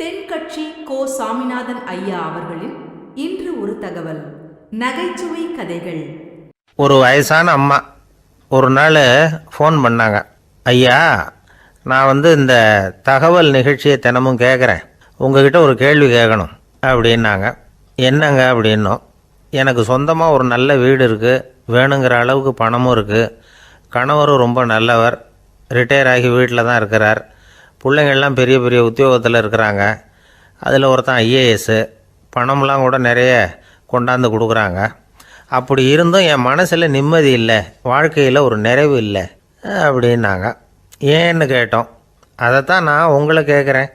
தென்கட்சி கோ. சாமிநாதன் ஐயா அவர்களின் இன்று ஒரு தகவல். நகைச்சுவை கதைகள். ஒரு வயசான அம்மா ஒரு நாள் ஃபோன் பண்ணாங்க. ஐயா, நான் இந்த தகவல் நிகழ்ச்சியை தினமும் கேட்குறேன், உங்ககிட்ட ஒரு கேள்வி கேட்கணும் அப்படின்னாங்க. என்னங்க அப்படின்னோம். எனக்கு சொந்தமாக ஒரு நல்ல வீடு இருக்குது, வேணுங்கிற அளவுக்கு பணமும் இருக்குது, கணவரும் ரொம்ப நல்லவர், ரிட்டையர் ஆகி வீட்டில் தான் இருக்கிறார், பிள்ளைங்கள்லாம் பெரிய பெரிய உத்தியோகத்தில் இருக்கிறாங்க, அதில் ஒருத்தன் ஐஏஎஸ்ஸு, பணம்லாம் கூட நிறைய கொண்டாந்து கொடுக்குறாங்க. அப்படி இருந்தும் என் மனசில் நிம்மதி இல்லை, வாழ்க்கையில் ஒரு நிறைவு இல்லை அப்படின்னாங்க. ஏன்னு கேட்டோம். அதைத்தான் நான் உங்களை கேட்குறேன்,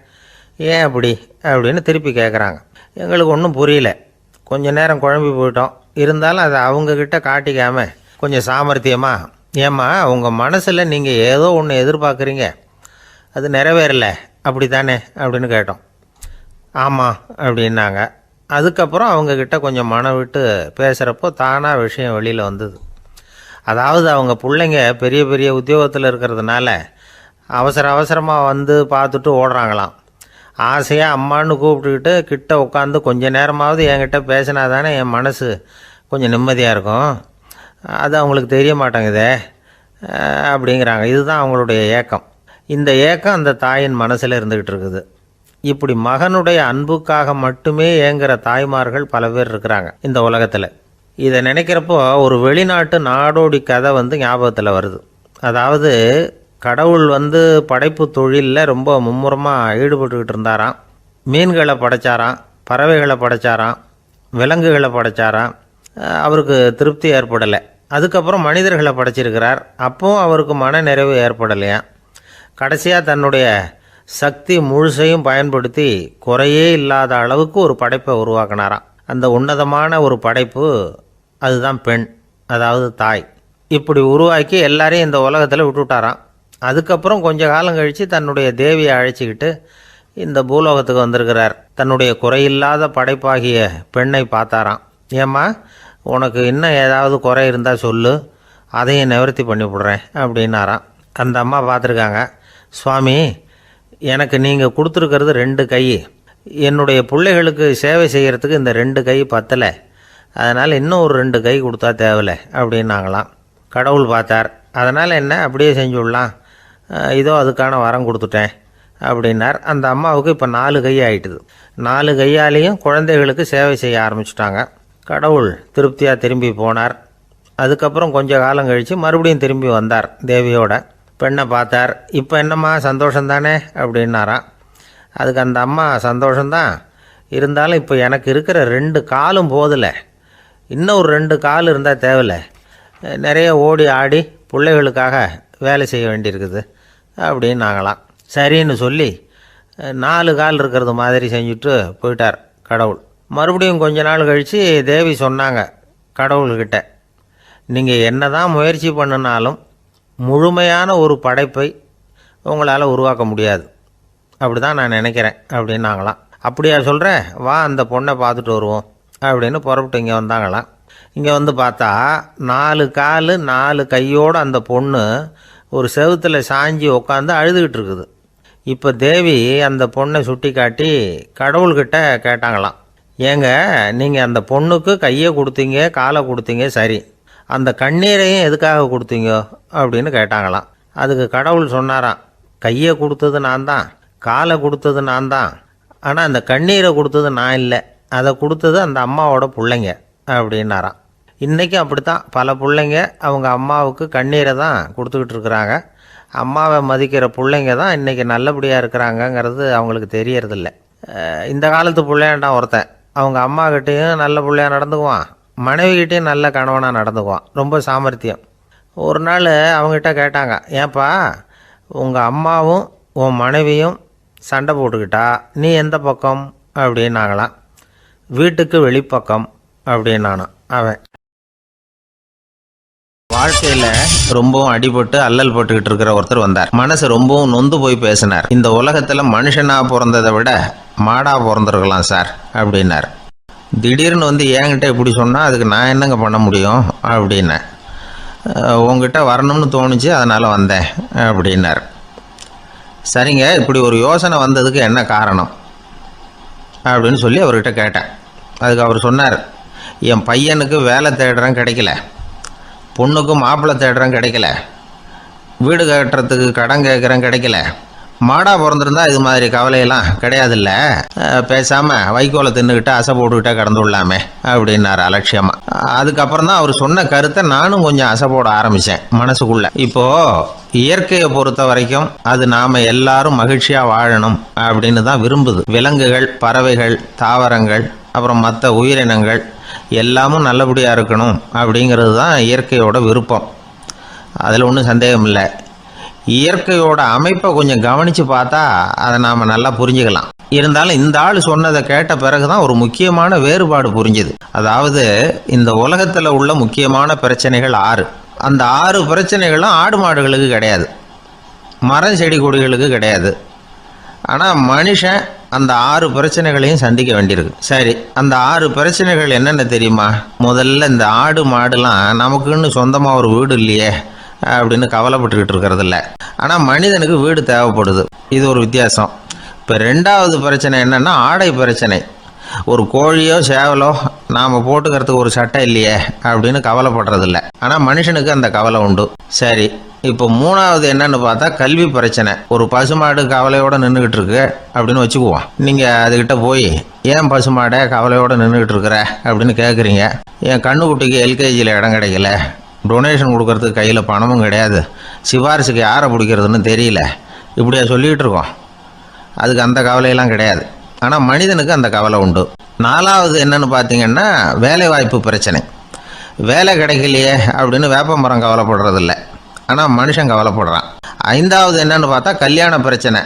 ஏன் அப்படி அப்படின்னு திருப்பி கேட்குறாங்க. எங்களுக்கு ஒன்றும் புரியல, கொஞ்சம் நேரம் குழம்பி போயிட்டோம். இருந்தாலும் அதை அவங்கக்கிட்ட காட்டிக்காமல் கொஞ்சம் சாமர்த்தியமாக, ஏம்மா உங்கள் மனசில் நீங்கள் ஏதோ ஒன்று எதிர்பார்க்குறீங்க, அது நிறைவேறலை அப்படி தானே அப்படின்னு கேட்டோம். ஆமாம் அப்படின்னாங்க. அதுக்கப்புறம் அவங்கக்கிட்ட கொஞ்சம் மனம் விட்டு பேசுகிறப்போ தானாக விஷயம் வெளியில் வந்தது. அதாவது அவங்க பிள்ளைங்க பெரிய பெரிய உத்தியோகத்தில் இருக்கிறதுனால அவசரமாக பார்த்துட்டு ஓடுறாங்களாம். ஆசையாக அம்மான்னு கூப்பிட்டுக்கிட்டு கிட்ட உட்காந்து கொஞ்ச நேரமாவது என்கிட்ட பேசினா தானே என் மனசு கொஞ்சம் நிம்மதியாக இருக்கும். அது அவங்களுக்கு தெரிய மாட்டேங்குதே அப்படிங்கிறாங்க. இதுதான் அவங்களுடைய ஏக்கம். இந்த ஏக்கம் அந்த தாயின் மனசில் இருந்துக்கிட்டு இருக்குது. இப்படி மகனுடைய அன்புக்காக மட்டுமே ஏங்குற தாய்மார்கள் பல பேர் இருக்கிறாங்க இந்த உலகத்தில். இதை நினைக்கிறப்போ ஒரு வெளிநாட்டு நாடோடி கதை ஞாபகத்தில் வருது. அதாவது கடவுள் படைப்பு தொழிலில் ரொம்ப மும்முரமாக ஈடுபட்டுக்கிட்டு இருந்தாராம். மீன்களை படைச்சாராம், பறவைகளை படைச்சாராம், விலங்குகளை படைச்சாராம். அவருக்கு திருப்தி ஏற்படலை. அதுக்கப்புறம் மனிதர்களை படைச்சிருக்கிறார். அப்போவும் அவருக்கு மன நிறைவு ஏற்படலையாம். கடைசியாக தன்னுடைய சக்தி முழுசையும் பயன்படுத்தி குறையே இல்லாத அளவுக்கு ஒரு படைப்பை உருவாக்கினாராம். அந்த உன்னதமான ஒரு படைப்பு அதுதான் பெண், அதாவது தாய். இப்படி உருவாக்கி எல்லாரையும் இந்த உலகத்தில் விட்டுவிட்டாராம். அதுக்கப்புறம் கொஞ்ச காலம் கழித்து தன்னுடைய தேவியை அழைச்சிக்கிட்டு இந்த பூலோகத்துக்கு வந்திருக்கிறார். தன்னுடைய குறையில்லாத படைப்பாகிய பெண்ணை பார்த்தாராம். ஏம்மா, உனக்கு இன்னும் ஏதாவது குறை இருந்தால் சொல்லு, அதையும் நிவர்த்தி பண்ணி விடுறேன் அப்படின்னாராம். அந்த அம்மா பார்த்துருக்காங்க. சுவாமி, எனக்கு நீங்கள் கொடுத்துருக்கிறது 2 கை, என்னுடைய பிள்ளைகளுக்கு சேவை செய்கிறதுக்கு இந்த 2 கை பத்தலை, அதனால் இன்னும் ஒரு 2 கை கொடுத்தா தேவலை அப்படின்னாங்களாம். கடவுள் பார்த்தார். அதனால் என்ன, அப்படியே செஞ்சு விடலாம், இதோ அதுக்கான வரம் கொடுத்துட்டேன் அப்படின்னார். அந்த அம்மாவுக்கு இப்போ 4 கை ஆகிட்டுது. 4 கையாலேயும் குழந்தைகளுக்கு சேவை செய்ய ஆரம்பிச்சிட்டாங்க. கடவுள் திருப்தியாக திரும்பி போனார். அதுக்கப்புறம் கொஞ்ச காலம் கழித்து மறுபடியும் திரும்பி வந்தார் தேவியோட. பெண்ணை பார்த்தார். இப்போ என்னம்மா சந்தோஷந்தானே அப்படின்னாராம். அதுக்கு அந்த அம்மா சந்தோஷந்தான், இருந்தாலும் இப்போ எனக்கு இருக்கிற 2 காலும் போதில்லை, இன்னும் ஒரு 2 கால் இருந்தால் தேவையில்லை, நிறைய ஓடி ஆடி பிள்ளைகளுக்காக வேலை செய்ய வேண்டியிருக்குது அப்படின்னாங்களாம். சரின்னு சொல்லி 4 கால் இருக்கிறது மாதிரி செஞ்சுட்டு போயிட்டார் கடவுள். மறுபடியும் கொஞ்ச நாள் கழித்து தேவி சொன்னாங்க கடவுள்கிட்ட, நீங்கள் என்ன தான் முயற்சி பண்ணினாலும் முழுமையான ஒரு படைப்பை உங்களால் உருவாக்க முடியாது, அப்படி தான் நான் நினைக்கிறேன் அப்படின்னாங்களாம். அப்படியா சொல்கிறேன், வா அந்த பொண்ணை பார்த்துட்டு வருவோம் அப்படின்னு புறப்பட்டு இங்கே வந்தாங்களாம். இங்கே பார்த்தா 4 கால் 4 கையோடு அந்த பொண்ணு ஒரு செவுத்தில் சாஞ்சி உட்காந்து அழுதுகிட்டு இருக்குது. இப்போ தேவி அந்த பொண்ணை சுட்டி காட்டி கடவுள்கிட்ட கேட்டாங்களாம், ஏங்க நீங்கள் அந்த பொண்ணுக்கு கையை கொடுத்தீங்க, காலை கொடுத்தீங்க, சரி, அந்த கண்ணீரையும் எதுக்காக கொடுத்தீங்க அப்படின்னு கேட்டாங்களாம். அதுக்கு கடவுள் சொன்னாராம், கையை கொடுத்தது நான் தான், காலை கொடுத்தது நான் தான், ஆனால் அந்த கண்ணீரை கொடுத்தது நான் இல்லை, அதை கொடுத்தது அந்த அம்மாவோட பிள்ளைங்க அப்படின்னாராம். இன்றைக்கும் அப்படித்தான் பல பிள்ளைங்க அவங்க அம்மாவுக்கு கண்ணீரை தான் கொடுத்துக்கிட்டு இருக்கிறாங்க. அம்மாவை மதிக்கிற பிள்ளைங்க தான் இன்றைக்கி நல்லபடியாக இருக்கிறாங்கங்கிறது அவங்களுக்கு தெரியறதில்ல. இந்த காலத்து பிள்ளையாண்டான் ஒருத்தன் அவங்க அம்மாக்கிட்டேயும் நல்ல பிள்ளையாக நடந்துக்குவான், மனைவிக்கிட்டேயும் நல்ல கணவனாக நடந்துக்குவான், ரொம்ப சாமர்த்தியம். ஒரு நாள் அவங்ககிட்ட கேட்டாங்க, ஏன்பா உங்கள் அம்மாவும் உன் மனைவியும் சண்டை போட்டுக்கிட்டா நீ எந்த பக்கம் அப்படின்னாங்களாம். வீட்டுக்கு வெளிப்பக்கம் அப்படின்னானான் அவன். வாழ்க்கையில் ரொம்பவும் அடிபட்டு அல்லல் போட்டுக்கிட்டு இருக்கிற ஒருத்தர் வந்தார். மனசு ரொம்பவும் நொந்து போய் பேசினார். இந்த உலகத்தில் மனுஷனாக பிறந்ததை விட மாடாக பிறந்திருக்கலாம் சார் அப்படின்னார். திடீர்னு என்கிட்ட இப்படி சொன்னால் அதுக்கு நான் என்னங்க பண்ண முடியும் அப்படின்னேன். உங்ககிட்ட வரணும்னு தோணுச்சு, அதனால் வந்தேன் அப்படின்னார். சரிங்க, இப்படி ஒரு யோசனை வந்ததுக்கு என்ன காரணம் அப்படின்னு சொல்லி அவர்கிட்ட கேட்டேன். அதுக்கு அவர் சொன்னார், என் பையனுக்கு வேலை தேடுறேன் கிடைக்கல, பொண்ணுக்கு மாப்பிள்ளை தேடுறேன் கிடைக்கல, வீடு கட்டுறதுக்கு கடன் கேட்குறேன் கிடைக்கல, மாடா பிறந்திருந்தா இது மாதிரி கவலையெல்லாம் கிடையாதுல்ல, பேசாமல் வைக்கோலை தின்னுக்கிட்டு அசை போட்டுக்கிட்டே கடந்து விடலாமே அப்படின்னாரு அலட்சியமாக. அதுக்கப்புறம் தான் அவர் சொன்ன கருத்தை நானும் கொஞ்சம் அசை போட ஆரம்பித்தேன் மனசுக்குள்ள. இப்போது இயற்கையை பொறுத்த வரைக்கும் அது நாம் எல்லாரும் மகிழ்ச்சியாக வாழணும் அப்படின்னு தான் விரும்புது. விலங்குகள், பறவைகள், தாவரங்கள், அப்புறம் மற்ற உயிரினங்கள் எல்லாமும் நல்லபடியாக இருக்கணும் அப்படிங்கிறது தான் இயற்கையோட விருப்பம். அதில் ஒன்றும் சந்தேகம் இல்லை. இயற்கையோட அமைப்பை கொஞ்சம் கவனித்து பார்த்தா அதை நாம் நல்லா புரிஞ்சுக்கலாம். இருந்தாலும் இந்த ஆள் சொன்னதை கேட்ட பிறகு தான் ஒரு முக்கியமான வேறுபாடு புரிஞ்சுது. அதாவது இந்த உலகத்தில் உள்ள முக்கியமான பிரச்சனைகள் 6. அந்த 6 பிரச்சனைகளும் ஆடு மாடுகளுக்கு கிடையாது, மரம் செடி கொடிகளுக்கு கிடையாது. ஆனால் மனுஷன் அந்த 6 பிரச்சனைகளையும் சந்திக்க வேண்டியிருக்கு. சரி, அந்த 6 பிரச்சனைகள் என்னென்ன தெரியுமா? முதல்ல இந்த ஆடு மாடுலாம் நமக்குன்னு சொந்தமாக ஒரு வீடு இல்லையே அப்படின்னு கவலைப்பட்டுக்கிட்டு இருக்கிறது இல்லை. ஆனால் மனிதனுக்கு வீடு தேவைப்படுது. இது ஒரு வித்தியாசம். இப்போ 2வது பிரச்சனை என்னென்னா ஆடை பிரச்சனை. ஒரு கோழியோ சேவலோ நாம் போட்டுக்கிறதுக்கு ஒரு சட்டை இல்லையே அப்படின்னு கவலைப்படுறதில்ல. ஆனால் மனுஷனுக்கு அந்த கவலை உண்டு. சரி, இப்போ 3வது என்னன்னு பார்த்தா கல்வி பிரச்சனை. ஒரு பசுமாடு கவலையோடு நின்றுக்கிட்டு இருக்கு அப்படின்னு வச்சுக்குவோம். நீங்கள் அதுக்கிட்ட போய், ஏன் பசுமாடை கவலையோடு நின்றுக்கிட்டு இருக்கிற அப்படின்னு கேட்குறீங்க. என் கண்ணுக்குட்டிக்கு எல்கேஜியில் இடம் கிடைக்கல, டொனேஷன் கொடுக்கறதுக்கு கையில் பணமும் கிடையாது, சிபாரிசுக்கு யாரை பிடிக்கிறதுன்னு தெரியல, இப்படியா சொல்லிகிட்டு இருக்கோம். அதுக்கு அந்த கவலையெல்லாம் கிடையாது. ஆனால் மனிதனுக்கு அந்த கவலை உண்டு. 4வது என்னன்னு பார்த்தீங்கன்னா வேலைவாய்ப்பு பிரச்சனை. வேலை கிடைக்கலையே அப்படின்னு வேப்ப மரம் கவலைப்படுறதில்ல, ஆனால் மனுஷன் கவலைப்படுறான். 5வது என்னன்னு பார்த்தா கல்யாண பிரச்சனை.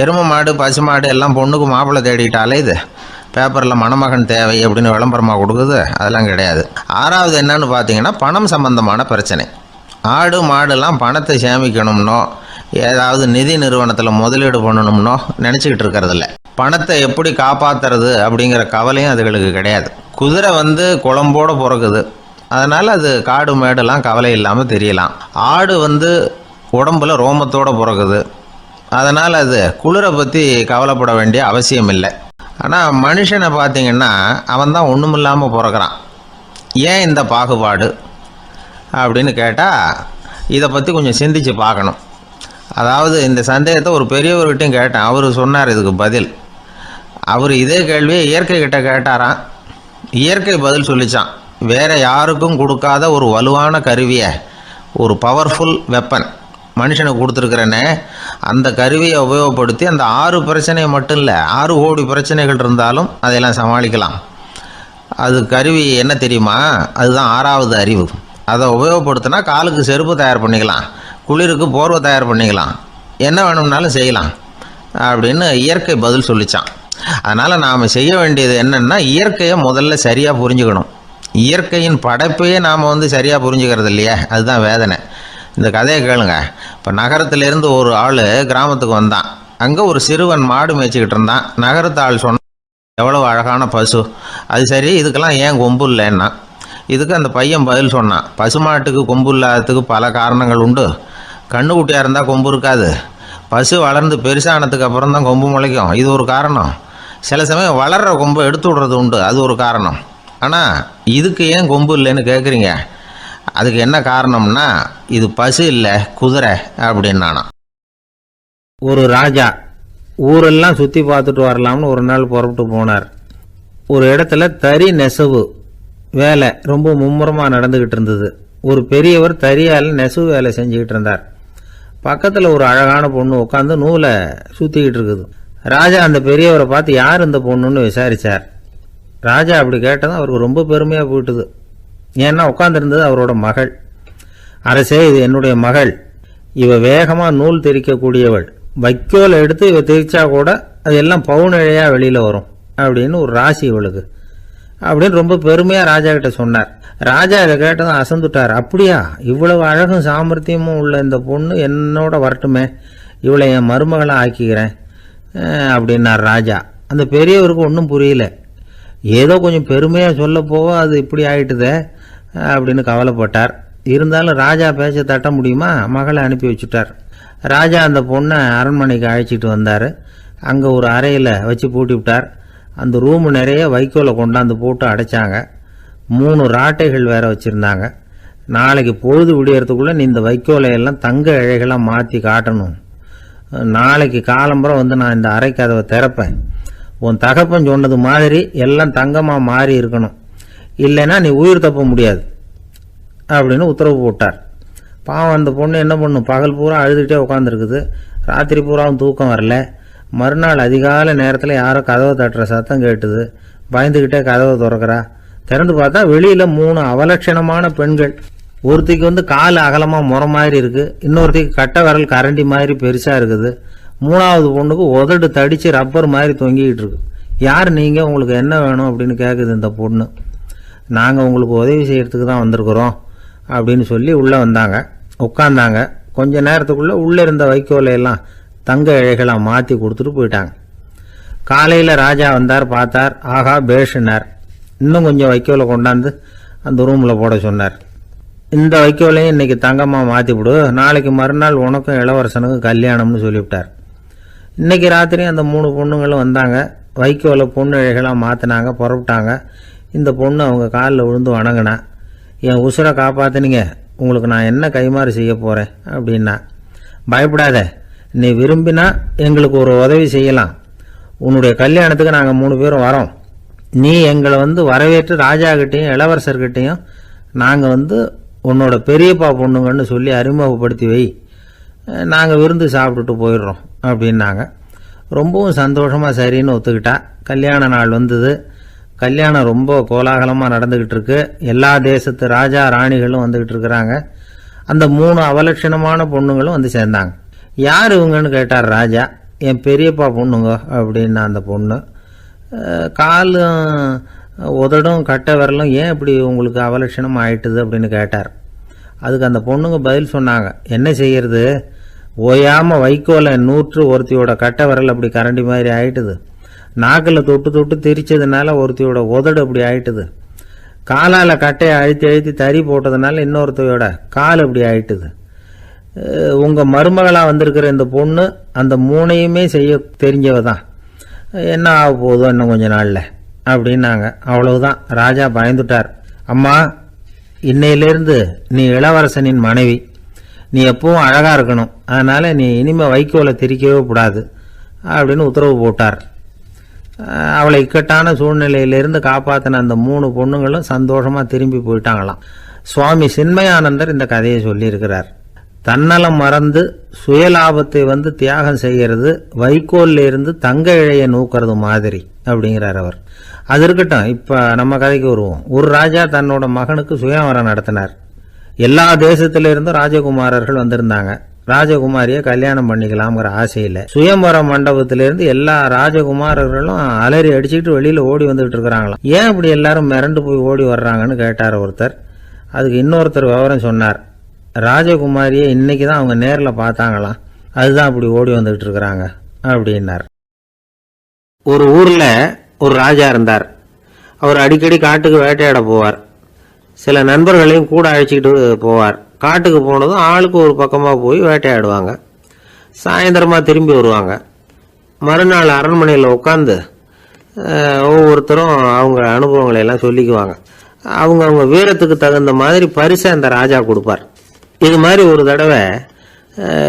எருமை மாடு, பசு மாடு எல்லாம் பொண்ணுக்கு மாப்பிள்ளை தேடிட்டாலே இது பேப்பரில் மணமகன் தேவை அப்படின்னு விளம்பரமாக கொடுக்குது, அதெல்லாம் கிடையாது. 6வது என்னன்னு பார்த்தீங்கன்னா பணம் சம்பந்தமான பிரச்சனை. ஆடு மாடுலாம் பணத்தை சேமிக்கணும்னோ ஏதாவது நிதி நிறுவனத்தில் முதலீடு பண்ணணும்னோ நினச்சிக்கிட்டு இருக்கிறதில்ல. பணத்தை எப்படி காப்பாற்றுறது அப்படிங்கிற கவலையும் அதுகளுக்கு கிடையாது. குதிரை குளம்போடு பிறகுது, அதனால் அது காடு மேடெல்லாம் கவலை இல்லாமல் தெரியலாம். ஆடு உடம்புல ரோமத்தோடு பிறகுது, அதனால் அது குளிரை பற்றி கவலைப்பட வேண்டிய அவசியம் இல்லை. ஆனால் மனுஷனை பார்த்திங்கன்னா அவன் தான் ஒன்றும் இல்லாமல் பிறக்கிறான். ஏன் இந்த பாகுபாடு அப்படின்னு கேட்டால் இதை பற்றி கொஞ்சம் சிந்திச்சு பார்க்கணும். அதாவது இந்த சந்தேகத்தை ஒரு பெரியவர்கிட்டையும் கேட்டேன். அவர் சொன்னார் இதுக்கு பதில். அவர் இதே கேள்வியை இயற்கை கிட்ட கேட்டாராம். இயற்கை பதில் சொல்லிச்சான். வேறு யாருக்கும் கொடுக்காத ஒரு வலுவான கருவியை, ஒரு பவர்ஃபுல் வெப்பன் மனுஷனுக்கு கொடுத்துருக்குறேன்னு, அந்த கருவியை உபயோகப்படுத்தி அந்த 6 பிரச்சனையை மட்டும் இல்லை, 6 கோடி பிரச்சனைகள் இருந்தாலும் அதையெல்லாம் சமாளிக்கலாம். அது கருவி என்ன தெரியுமா? அதுதான் 6வது அறிவு. அதை உபயோகப்படுத்தினா காலுக்கு செருப்பு தயார் பண்ணிக்கலாம், குளிருக்கு போர்வை தயார் பண்ணிக்கலாம், என்ன வேணும்னாலும் செய்யலாம் அப்படின்னு இயற்கை பதில் சொல்லிச்சான். அதனால் நாம் செய்ய வேண்டியது என்னென்னா இயற்கையை முதல்ல சரியாக புரிஞ்சுக்கணும். இயற்கையின் படைப்பையே நாம் சரியாக புரிஞ்சுக்கிறது இல்லையா, அதுதான் வேதனை. இந்த கதையை கேளுங்க. இப்போ நகரத்திலேருந்து ஒரு ஆள் கிராமத்துக்கு வந்தான். அங்கே ஒரு சிறுவன் மாடு மேய்ச்சிக்கிட்டு இருந்தான். நகரத்து ஆள் சொன்னான், எவ்வளோ அழகான பசு, அது சரி இதுக்கெல்லாம் ஏன் கொம்பு இல்லைன்னா. இதுக்கு அந்த பையன் பதில் சொன்னான், பசுமாட்டுக்கு கொம்பு இல்லாததுக்கு பல காரணங்கள் உண்டு. கண்ணுக்குட்டியாக இருந்தால் கொம்பு இருக்காது, பசு வளர்ந்து பெருசானதுக்கு அப்புறம் தான் கொம்பு முளைக்கும், இது ஒரு காரணம். சில சமயம் வளர்கிற கொம்பை எடுத்து விடுறது உண்டு, அது ஒரு காரணம். ஆனால் இதுக்கு ஏன் கொம்பு இல்லைன்னு கேட்குறீங்க, அதுக்கு என்ன காரணம்னா இது பசு இல்லை குதிரை அப்படின்னானா. ஒரு ராஜா ஊரெல்லாம் சுற்றி பார்த்துட்டு வரலாம்னு ஒரு நாள் புறப்பட்டு போனார். ஒரு இடத்துல தறி நெசவு வேலை ரொம்ப மும்முரமாக நடந்துக்கிட்டு இருந்தது. ஒரு பெரியவர் தறியால் நெசவு வேலை செஞ்சுக்கிட்டு இருந்தார். பக்கத்தில் ஒரு அழகான பொண்ணு உட்காந்து நூலை சுற்றிக்கிட்டு இருக்குது. ராஜா அந்த பெரியவரை பார்த்து யார் இந்த பொண்ணுன்னு விசாரித்தார். ராஜா அப்படி கேட்டதும் அவருக்கு ரொம்ப பெருமையாக போயிட்டுது. ஏன்னா உட்காந்துருந்தது அவரோட மகள். அரசே, இது என்னுடைய மகள், இவ வேகமாக நூல் திரிக்கக்கூடியவள், வைக்கோல் எடுத்து இவ திரிச்சா கூட அது எல்லாம் பவுனிழையாக வெளியில் வரும் அப்படின்னு ஒரு ராசி இவளுக்கு அப்படின்னு ரொம்ப பெருமையாக ராஜா கிட்ட சொன்னார். ராஜா இதை கேட்டதும் அசந்துட்டார். அப்படியா, இவ்வளவு அழகும் சாமர்த்தியமும் உள்ள இந்த பொண்ணு என்னோட வரட்டுமே, இவளை என் மருமகளாக ஆக்கிக்கிறேன் அப்படின்னார் ராஜா. அந்த பெரியவருக்கு ஒன்றும் புரியல. ஏதோ கொஞ்சம் பெருமையாக சொல்ல போக அது இப்படி ஆகிட்டுதே அப்படின்னு கவலைப்பட்டார். இருந்தாலும் ராஜா பேச்ச தட்ட முடியுமா, மகளை அனுப்பி வச்சுட்டார். ராஜா அந்த பொண்ணை அரண்மனைக்கு அழைச்சிட்டு வந்தார். அங்கே ஒரு அறையில் வச்சு பூட்டி விட்டார். அந்த ரூமு நிறைய வைக்கோலை கொண்டாந்து போட்டு அடைச்சாங்க. 3 ராட்டைகள் வேற வச்சுருந்தாங்க. நாளைக்கு பொழுது விடியறதுக்குள்ளே நீ இந்த வைக்கோலையெல்லாம் தங்க இழைகளாக மாற்றி காட்டணும். நாளைக்கு காலம்பரம் வந்து நான் இந்த அறை கதவை திறப்பேன். உன் தகப்பன் சொன்னது மாதிரி எல்லாம் தங்கமாக மாறி இருக்கணும், இல்லைன்னா நீ உயிர் தப்ப முடியாது அப்படின்னு உத்தரவு போட்டார். பாவம் அந்த பொண்ணு என்ன பண்ணும், பகல் பூரா அழுதுகிட்டே உட்காந்துருக்குது. ராத்திரி பூராவும் தூக்கம் வரல. மறுநாள் அதிகாலை நேரத்தில் யாரோ கதவை தட்டுற சத்தம் கேட்டுது. பயந்துக்கிட்டே கதவை திறக்கிறா. திறந்து பார்த்தா வெளியில் 3 அவலட்சணமான பெண்கள். ஒருத்திக்கு வந்து கால் அகலமாக முறை மாதிரி இருக்குது, இன்னொருத்திக்கு கட்டை விரல் கரண்டி மாதிரி பெருசாக இருக்குது, 3ஆவது பொண்ணுக்கு உதடு தடித்து ரப்பர் மாதிரி தொங்கிக்கிட்டு இருக்கு. யார் நீங்கள், உங்களுக்கு என்ன வேணும் அப்படின்னு கேட்குது இந்த பொண்ணு. நாங்கள் உங்களுக்கு உதவி செய்கிறதுக்கு தான் வந்திருக்கிறோம் அப்படின்னு சொல்லி உள்ளே வந்தாங்க, உட்காந்தாங்க. கொஞ்ச நேரத்துக்குள்ளே உள்ளே இருந்த வைக்கோலையெல்லாம் தங்க இழைகளாக மாற்றி கொடுத்துட்டு போயிட்டாங்க. காலையில் ராஜா வந்தார், பார்த்தார். ஆகா பேஷுனார். இன்னும் கொஞ்சம் வைக்கோலை கொண்டாந்து அந்த ரூமில் போட சொன்னார். இந்த வைக்கோலையும் இன்னைக்கு தங்கமாக மாற்றிவிடு, நாளைக்கு மறுநாள் உனக்கும் இளவரசனுக்கும் கல்யாணம்னு சொல்லிவிட்டார். இன்னைக்கு ராத்திரி அந்த 3 பொண்ணுங்களும் வந்தாங்க. வைக்கோலை பொண்ணு இழைகளாக மாற்றினாங்க, புறப்பட்டாங்க. இந்த பொண்ணு அவங்க காலில் விழுந்து வணங்கினா. என் உசுரை காப்பாற்றினீங்க, உங்களுக்கு நான் என்ன கைமாறு செய்ய போகிறேன் அப்படின்னா. பயப்படாத, நீ விரும்பினா எங்களுக்கு ஒரு உதவி செய்யலாம். உன்னுடைய கல்யாணத்துக்கு நாங்கள் 3 பேரும் வரோம். நீ எங்களை வந்து வரவேற்று ராஜாக்கிட்டையும் இளவரசர்கிட்டையும் நாங்கள் வந்து உன்னோட பெரியப்பா பொண்ணுங்கன்னு சொல்லி அறிமுகப்படுத்தி வை, நாங்கள் விருந்து சாப்பிட்டுட்டு போயிடுறோம் அப்படின்னாங்க. ரொம்பவும் சந்தோஷமாக சரின்னு ஒத்துக்கிட்டா. கல்யாண நாள் வந்தது. கல்யாணம் ரொம்ப கோலாகலமாக நடந்துக்கிட்டு இருக்கு. எல்லா தேசத்து ராஜா ராணிகளும் வந்துக்கிட்டு இருக்கிறாங்க. அந்த 3 அவலட்சணமான பொண்ணுங்களும் வந்து சேர்ந்தாங்க. யார் இவங்கன்னு கேட்டார் ராஜா. என் பெரியப்பா பொண்ணுங்க அப்படின்னா அந்த பொண்ணு. காலும் உதடும் கட்டை விரலும் ஏன் இப்படி உங்களுக்கு அவலட்சணம் ஆயிட்டுது அப்படின்னு கேட்டார். அதுக்கு அந்த பொண்ணுங்க பதில் சொன்னாங்க. என்ன செய்யறது, ஓயாமல் வைக்கோலை நூற்று ஒருத்தியோட கட்டை விரல் அப்படி கரண்டி மாதிரி ஆயிட்டுது, நாக்கில் தொட்டு தொட்டு திரிச்சதுனால ஒருத்தியோட உதடு அப்படி ஆயிட்டுது, காலால் கட்டையை அழுத்தி அழுத்தி தறி போட்டதுனால இன்னொருத்தையோட கால் அப்படி ஆயிட்டுது. உங்கள் மருமகளாக வந்திருக்கிற இந்த பொண்ணு அந்த 3ஐயுமே செய்ய தெரிஞ்சவ தான். என்ன ஆக போதோ இன்னும் கொஞ்ச நாளில் அப்படின்னாங்க. அவ்வளவுதான். ராஜா பயந்துட்டார். அம்மா, இன்னையிலேருந்து நீ இளவரசனின் மனைவி, நீ எப்பவும் அழகாக இருக்கணும், அதனால் நீ இனிமேல் வைக்கோலை திரிக்கவே கூடாது அப்படின்னு உத்தரவு போட்டார். அவளை இக்கட்டான சூழ்நிலையிலிருந்து காப்பாற்றின அந்த 3 பொண்ணுங்களும் சந்தோஷமாக திரும்பி போயிட்டாங்களாம். சுவாமி சின்மயானந்தர் இந்த கதையை சொல்லியிருக்கிறார். தன்னலம் மறந்து சுயலாபத்தை வந்து தியாகம் செய்கிறது வைக்கோல்ல இருந்து தங்க இழையை நூக்கிறது மாதிரி அப்படிங்கிறார் அவர். அது இருக்கட்டும், இப்போ நம்ம கதைக்கு வருவோம். ஒரு ராஜா தன்னோட மகனுக்கு சுயவரம் நடத்தினார். எல்லா தேசத்திலிருந்தும் ராஜகுமாரர்கள் வந்திருந்தாங்க. ராஜகுமாரியை கல்யாணம் பண்ணிக்கலாம்ங்கிற ஆசையில் சுயம்பர மண்டபத்திலிருந்து எல்லா ராஜகுமாரர்களும் அலறி அடிச்சுட்டு வெளியில் ஓடி வந்துகிட்டு இருக்கிறாங்களாம். ஏன் இப்படி எல்லாரும் மிரண்டு போய் ஓடி வர்றாங்கன்னு கேட்டார் ஒருத்தர். அதுக்கு இன்னொருத்தர் விவரம் சொன்னார். ராஜகுமாரியை இன்னைக்கு தான் அவங்க நேரில் பார்த்தாங்களாம், அதுதான் அப்படி ஓடி வந்துகிட்டு இருக்கிறாங்க அப்படின்னார். ஒரு ஊரில் ஒரு ராஜா இருந்தார். அவர் அடிக்கடி காட்டுக்கு வேட்டையாட போவார். சில நண்பர்களையும் கூட அழைச்சிக்கிட்டு போவார். காட்டுக்கு போனதும் ஆளுக்கு ஒரு பக்கமாக போய் வேட்டையாடுவாங்க. சாயந்தரமாக திரும்பி வருவாங்க. மறுநாள் அரண்மனையில் உட்காந்து ஒவ்வொருத்தரும் அவங்க அனுபவங்களை எல்லாம் சொல்லிக்குவாங்க. அவங்க வீரத்துக்கு தகுந்த மாதிரி பரிசை அந்த ராஜா கொடுப்பார். இது மாதிரி ஒரு தடவை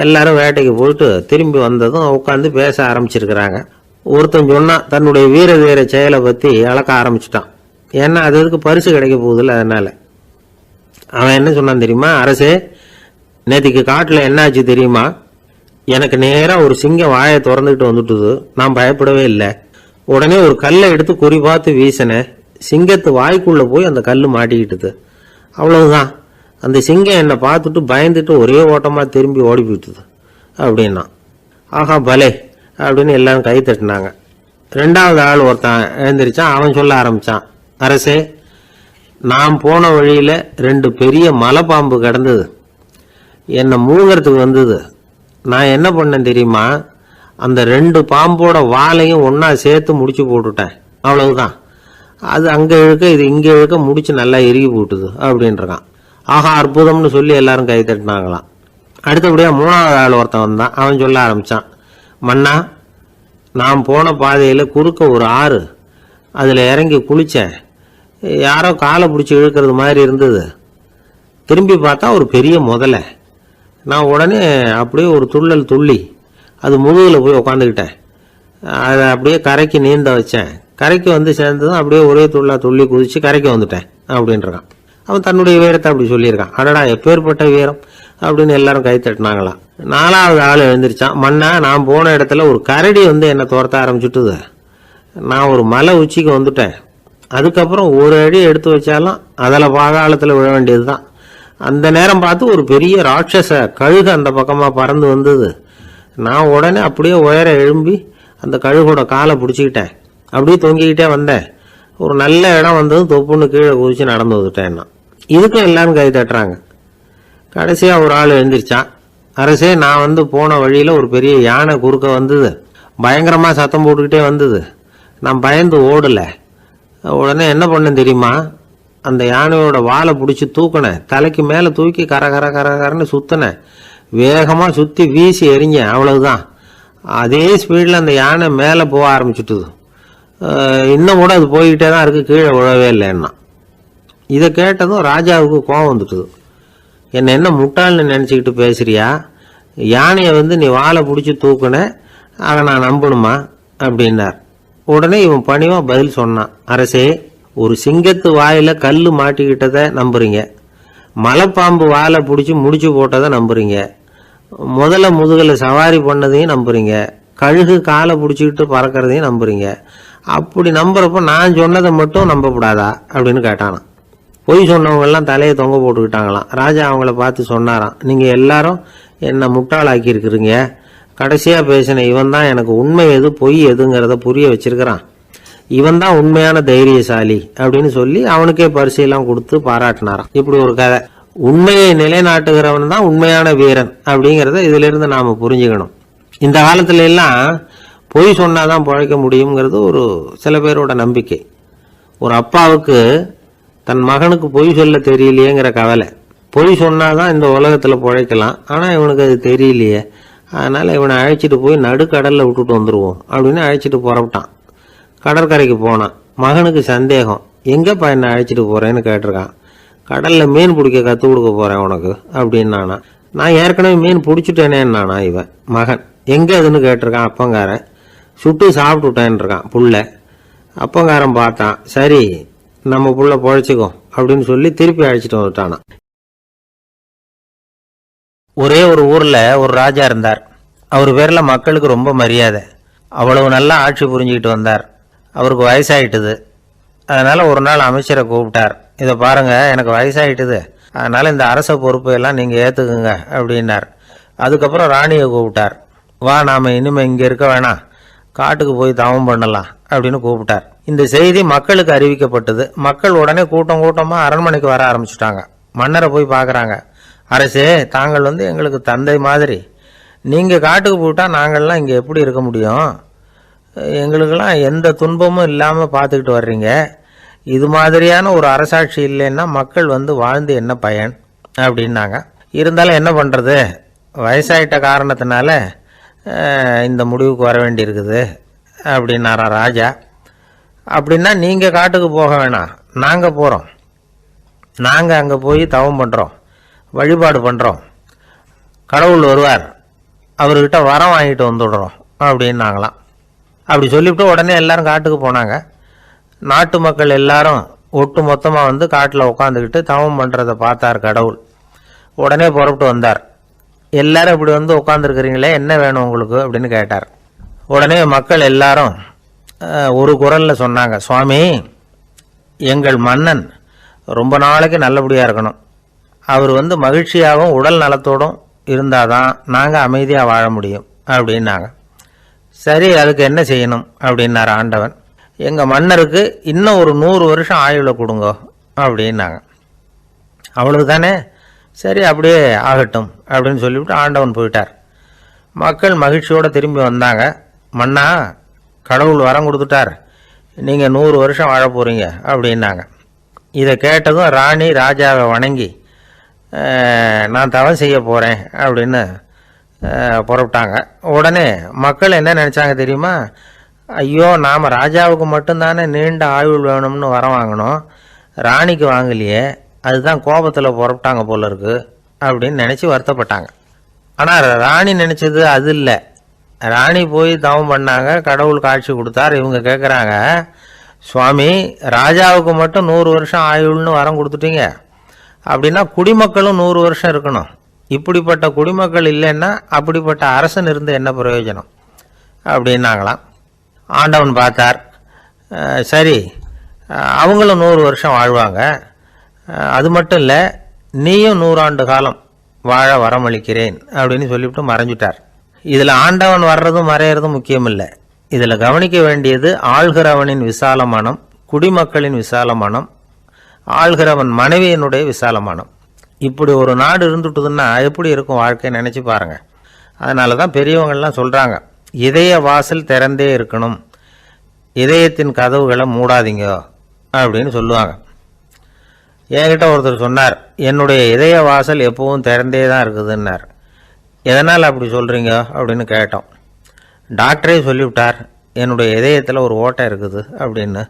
எல்லாரும் வேட்டைக்கு போயிட்டு திரும்பி வந்ததும் உட்காந்து பேச ஆரம்பிச்சிருக்கிறாங்க. ஒருத்தன் சொன்னான், தன்னுடைய வீர செயலை பற்றி அளக்க ஆரம்பிச்சிட்டான். ஏன்னா அது அதுக்கு பரிசு கிடைக்க போகுதில்ல, அதனால. அவன் என்ன சொன்னான் தெரியுமா? அரசே, நேற்றுக்கு காட்டில் என்ன ஆச்சு தெரியுமா? எனக்கு நேராக ஒரு சிங்கம் வாயை திறந்துக்கிட்டு வந்துட்டுது. நான் பயப்படவே இல்லை. உடனே ஒரு கல்லை எடுத்து குறி பார்த்து வீசினேன். சிங்கத்து வாய்க்குள்ளே போய் அந்த கல் மாட்டிக்கிட்டுது. அவ்வளவுதான். அந்த சிங்கம் என்னை பார்த்துட்டு பயந்துட்டு ஒரே ஓட்டமாக திரும்பி ஓடி போயிட்டுது அப்படின்னா. ஆஹா பலே அப்படின்னு எல்லாரும் கை தட்டினாங்க. 2வது ஆள் ஒருத்தன் எழுந்திரிச்சான். அவன் சொல்ல ஆரம்பித்தான், அரசே, நான் போன வழியில் 2 பெரிய மலைப்பாம்பு கிடந்தது, என்னை மூழ்கிறதுக்கு வந்தது. நான் என்ன பண்ணேன் தெரியுமா? அந்த 2 பாம்போட வாலையும் ஒன்றா சேர்த்து முடிச்சு போட்டுட்டேன். அவ்வளவுதான். அது அங்கே இழுக்க இது இங்கே இழுக்க முடிச்சு நல்லா இறுகி போட்டுது அப்படின்றான். ஆஹா அற்புதம்னு சொல்லி எல்லாரும் கை தட்டினாங்களாம். அடுத்தபடியாக 3வது ஆள் ஒருத்தன் வந்தான். அவன் சொல்ல ஆரம்பித்தான், மன்னா, நான் போன பாதையில் குறுக்க ஒரு ஆறு அதில் இறங்கி குளித்தேன். யாரோ காலை பிடிச்சி இழுக்கிறது மாதிரி இருந்தது. திரும்பி பார்த்தா ஒரு பெரிய முதலை. நான் உடனே அப்படியே ஒரு துள்ளல் துள்ளி அது முதுகில் போய் உக்காந்துக்கிட்டேன். அதை அப்படியே கரைக்கு நீந்த வச்சேன். கரைக்கு வந்து சேர்ந்ததும் அப்படியே ஒரே துள்ளி குதித்து கரைக்கு வந்துட்டேன் அப்படின்றான். அவன் தன்னுடைய வீரத்தை அப்படி சொல்லியிருக்கான். அடடா எப்பேற்பட்ட வீரம் அப்படின்னு எல்லாரும் கை தட்டினாங்களாம். 4வது ஆள் எழுந்திரிச்சான். மண்ணா, நான் போன இடத்துல ஒரு கரடி வந்து என்னை துரத்த ஆரம்பிச்சுட்டுது. நான் ஒரு மலை உச்சிக்கு வந்துட்டேன். அதுக்கப்புறம் ஒரு அடி எடுத்து வச்சாலும் அதில் பாதாளத்தில் விழ வேண்டியது தான். அந்த நேரம் பார்த்து ஒரு பெரிய ராட்சச கழுகு அந்த பக்கமாக பறந்து வந்தது. நான் உடனே அப்படியே உயர எழும்பி அந்த கழுகோட காலை பிடிச்சிக்கிட்டேன். அப்படியே தொங்கிக்கிட்டே வந்தேன். ஒரு நல்ல இடம் வந்ததும் தொப்புன்னு கீழே குதிச்சு நடந்து வந்துட்டேன்னா. இதுக்கும் எல்லாரும் கை தட்டுறாங்க. கடைசியாக ஒரு ஆள் எழுந்திரிச்சான். அரசே, நான் வந்து போன வழியில் ஒரு பெரிய யானை குறுக்க வந்தது. பயங்கரமாக சத்தம் போட்டுக்கிட்டே வந்தது. நான் பயந்து ஓடலை. உடனே என்ன பண்ணேன் தெரியுமா? அந்த யானையோட வாலை பிடிச்சி தூக்கினேன். தலைக்கு மேலே தூக்கி கரன்னு சுற்றினேன். வேகமாக சுற்றி வீசி எறிஞ்சேன். அவ்வளவுதான். அதே ஸ்பீடில் அந்த யானை மேலே போக ஆரம்பிச்சுட்டுது. இன்னும் கூட அது போய்கிட்டே தான் இருக்குது, கீழே விழவே இல்லைன்னா. இதை கேட்டதும் ராஜாவுக்கு கோபம் வந்துட்டுது. என்ன முட்டாள்னு நினச்சிக்கிட்டு பேசுறியா? யானையை வந்து நீ வாழை பிடிச்சி தூக்குன, அதை நான் நம்பணுமா அப்படின்னார். உடனே இவன் பணிவாக பதில் சொன்னான். அரசே, ஒரு சிங்கத்து வாயில் கல் மாட்டிக்கிட்டதை நம்புறீங்க, மலைப்பாம்பு வாழை பிடிச்சி முடிச்சு போட்டதை நம்புறீங்க, முதல்ல முதுகில் சவாரி பண்ணதையும் நம்புறீங்க, கழுகு காலை பிடிச்சிக்கிட்டு பறக்கிறதையும் நம்புறீங்க. அப்படி நம்புறப்ப நான் சொன்னதை மட்டும் நம்பக்கூடாதா அப்படின்னு கேட்டானான். பொய் சொன்னவங்கெல்லாம் தலையை தொங்க போட்டுக்கிட்டாங்களாம். ராஜா அவங்கள பார்த்து சொன்னாராம், நீங்கள் எல்லாரும் என்னை முட்டாளாக்கி இருக்கிறீங்க. கடைசியாக பேசின இவன் தான் எனக்கு உண்மை எது பொய் எதுங்கிறத புரிய வச்சிருக்கிறான். இவன் தான் உண்மையான தைரியசாலி அப்படின்னு சொல்லி அவனுக்கே பரிசையெல்லாம் கொடுத்து பாராட்டினாராம். இப்படி ஒரு கதை. உண்மையை நிலைநாட்டுகிறவன் தான் உண்மையான வீரன் அப்படிங்கிறத இதிலிருந்து நாம் புரிஞ்சுக்கணும். இந்த காலத்துல எல்லாம் பொய் சொன்னாதான் பிழைக்க முடியுங்கிறது ஒரு சில பேரோட நம்பிக்கை. ஒரு அப்பாவுக்கு தன் மகனுக்கு பொய் சொல்ல தெரியலையேங்கிற கவலை. பொய் சொன்னாதான் இந்த உலகத்தில் பிழைக்கலாம், ஆனால் இவனுக்கு அது தெரியலையே, அதனால் இவனை அழைச்சிட்டு போய் நடுக்கடலில் விட்டுட்டு வந்துடுவோம் அப்படின்னு அழைச்சிட்டு புறப்பட்டான். கடற்கரைக்கு போனான். மகனுக்கு சந்தேகம், எங்கேப்பா என்னை அழைச்சிட்டு போகிறேன்னு கேட்டிருக்கான். கடலில் மீன் பிடிக்க கற்றுக் கொடுக்க போகிறேன் உனக்கு அப்படின்னானா. நான் ஏற்கனவே மீன் பிடிச்சிட்டேனேன்னானா இவன் மகன். எங்கே அதுன்னு கேட்டிருக்கான். அப்பங்காரன். சுட்டு சாப்பிட்டுட்டேன் இருக்கான் புள்ள. அப்பங்காரன் பார்த்தான், சரி நம்ம புள்ள பொழைச்சிக்கோ அப்படின்னு சொல்லி திருப்பி அழைச்சிட்டு வந்துட்டானா. ஒரே ஒரு ஊரில் ஒரு ராஜா இருந்தார். அவர் பேரில் மக்களுக்கு ரொம்ப மரியாதை. அவ்வளவு நல்லா ஆட்சி புரிஞ்சுக்கிட்டு வந்தார். அவருக்கு வயசாயிட்டுது. அதனால் ஒரு நாள் அமைச்சரை கூப்பிட்டார். இதை பாருங்கள், எனக்கு வயசாயிட்டுது, அதனால் இந்த அரச பொறுப்பையெல்லாம் நீங்கள் ஏற்றுக்குங்க அப்படின்னார். அதுக்கப்புறம் ராணியை கூப்பிட்டார். வா, நாம் இனிமேல் இங்கே இருக்க வேணாம், காட்டுக்கு போய் தவம் பண்ணலாம் அப்படின்னு கூப்பிட்டார். இந்த செய்தி மக்களுக்கு அறிவிக்கப்பட்டது. மக்கள் உடனே கூட்டமாக அரண்மனைக்கு வர ஆரம்பிச்சுட்டாங்க. மன்னரை போய் பார்க்குறாங்க. அரசே, தாங்கள் வந்து எங்களுக்கு தந்தை மாதிரி. நீங்கள் காட்டுக்கு போயிட்டால் நாங்கள்லாம் இங்கே எப்படி இருக்க முடியும்? எங்களுக்கெல்லாம் எந்த துன்பமும் இல்லாமல் பார்த்துக்கிட்டு வர்றீங்க. இது மாதிரியான ஒரு அரசாட்சி இல்லைன்னா மக்கள் வந்து வாழ்ந்து என்ன பயன் அப்படின்னாங்க. இருந்தாலும் என்ன பண்ணுறது, வயசாயிட்ட காரணத்தினால இந்த முடிவுக்கு வர வேண்டியிருக்குது அப்படின்னாரா ராஜா. அப்படின்னா நீங்கள் காட்டுக்கு போக வேணாம், நாங்கள் போகிறோம். நாங்கள் அங்கே போய் தவம் பண்ணுறோம், வழிபாடு பண்ணுறோம். கடவுள் வருவார், அவர்கிட்ட வரம் வாங்கிட்டு வந்துடுறோம் அப்படின்னாங்களாம். அப்படி சொல்லிவிட்டு உடனே எல்லாரும் காட்டுக்கு போனாங்க. நாட்டு மக்கள் எல்லாரும் ஒட்டு மொத்தமாக வந்து காட்டில் உட்காந்துக்கிட்டு தவம் பண்ணுறதை பார்த்தார் கடவுள். உடனே புறப்பட்டு வந்தார். எல்லாரும் இப்படி வந்து உட்காந்துருக்கிறீங்களே, என்ன வேணும் உங்களுக்கு அப்படின்னு கேட்டார். உடனே மக்கள் எல்லாரும் ஒரு குரலில் சொன்னாங்க, சுவாமி, எங்கள் மன்னன் ரொம்ப நாளைக்கு நல்லபடியாக இருக்கணும். அவர் வந்து மகிழ்ச்சியாகவும் உடல் நலத்தோடும் இருந்தால் தான் நாங்கள் அமைதியாக வாழ முடியும் அப்படின்னாங்க. சரி, அதுக்கு என்ன செய்யணும் அப்படின்னார் ஆண்டவன். எங்கள் மன்னருக்கு இன்னும் ஒரு 100 வருஷம் ஆயுளை கொடுங்க அப்படின்னாங்க. அவ்வளவு தானே, சரி அப்படியே ஆகட்டும் அப்படின்னு சொல்லிவிட்டு ஆண்டவன் போயிட்டார். மக்கள் மகிழ்ச்சியோடு திரும்பி வந்தாங்க. மன்னா, கடவுள் வரம் கொடுத்துட்டார், நீங்கள் 100 வருஷம் வாழ போகிறீங்க அப்படின்னாங்க. இதை கேட்டதும் ராணி ராஜாவை வணங்கி, நான் தவம் செய்ய போகிறேன் அப்படின்னு புறப்பட்டாங்க. உடனே மக்கள் என்ன நினச்சாங்க தெரியுமா, ஐயோ நாம் ராஜாவுக்கு மட்டும்தானே நீண்ட ஆயுள் வேணும்னு வரம் வாங்கினோம், ராணிக்கு வாங்கலையே, அதுதான் கோபத்தில் புறப்பட்டாங்க போல இருக்கு அப்படின்னு நினச்சி வருத்தப்பட்டாங்க. ஆனால் ராணி நினச்சது அது இல்லை. ராணி போய் தவம் பண்ணாங்க, கடவுள் காட்சி கொடுத்தார். இவங்க கேட்குறாங்க, சுவாமி ராஜாவுக்கு மட்டும் 100 வருஷம் ஆயுள்னு வரம் கொடுத்துட்டீங்க, அப்படின்னா குடிமக்களும் 100 வருஷம் இருக்கணும். இப்படிப்பட்ட குடிமக்கள் இல்லைன்னா அப்படிப்பட்ட அரசன் இருந்து என்ன பிரயோஜனம் அப்படின்னாங்களாம். ஆண்டவன் பார்த்தார், சரி அவங்களும் 100 வருஷம் வாழ்வாங்க, அது மட்டும் இல்லை நீயும் 100 ஆண்டு காலம் வாழ வரமளிக்கிறேன் அப்படின்னு சொல்லிவிட்டு மறைஞ்சிட்டார். இதில் ஆண்டவன் வர்றதும் மறையிறதும் முக்கியம் இல்லை. இதில் கவனிக்க வேண்டியது ஆள்கிறவனின் விசால மனம், குடிமக்களின் விசால மனம், ஆள்கிறவன் மனைவியினுடைய விசால மனம். இப்படி ஒரு நாடு இருந்துட்டுதுன்னா எப்படி இருக்கும் வாழ்க்கை நினச்சி பாருங்கள். அதனால தான் பெரியவங்கள்லாம் சொல்கிறாங்க, இதய வாசல் திறந்தே இருக்கணும், இதயத்தின் கதவுகளை மூடாதீங்க அப்படின்னு சொல்லுவாங்க. என்கிட்ட ஒருத்தர் சொன்னார், என்னுடைய இதய வாசல் எப்பவும் திறந்தே தான் இருக்குதுன்னார். எதனால் அப்படி சொல்கிறீங்க அப்படின்னு கேட்டோம். டாக்டரே சொல்லிவிட்டார், என்னுடைய இதயத்தில் ஒரு ஓட்டை இருக்குது அப்படின்னு,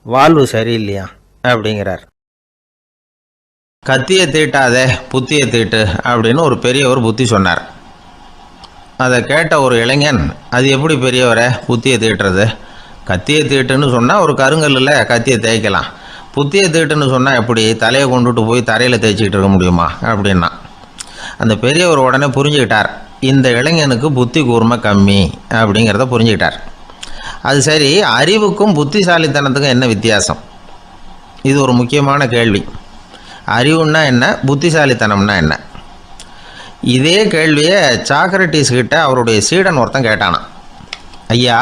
வால்வு சரியில்லையா அப்படிங்கிறார். கத்தியை தீட்டாதே புத்தியை தீட்டு அப்படின்னு ஒரு பெரியவர் புத்தி சொன்னார். அதை கேட்ட ஒரு இளைஞன், அது எப்படி பெரியவரை புத்தியை தீட்டுறது, கத்தியை தீட்டுன்னு சொன்னால் ஒரு கருங்கல்லில் கத்தியை தேய்க்கலாம், புத்தியை தீட்டுன்னு சொன்னால் எப்படி தலையை கொண்டுட்டு போய் தரையில் தேய்ச்சிக்கிட்டு இருக்க முடியுமா அப்படின்னா. அந்த பெரியவர் உடனே புரிஞ்சுக்கிட்டார், இந்த இளைஞனுக்கு புத்தி கூர்மை கம்மி அப்படிங்கிறத புரிஞ்சுக்கிட்டார். அது சரி, அறிவுக்கும் புத்திசாலித்தனத்துக்கும் என்ன வித்தியாசம்? இது ஒரு முக்கியமான கேள்வி. அறிவுன்னா என்ன, புத்திசாலித்தனம்னா என்ன? இதே கேள்வியை சாக்ரட்டிஸ் கிட்ட அவருடைய சீடன் ஒருத்தன் கேட்டானான். ஐயா,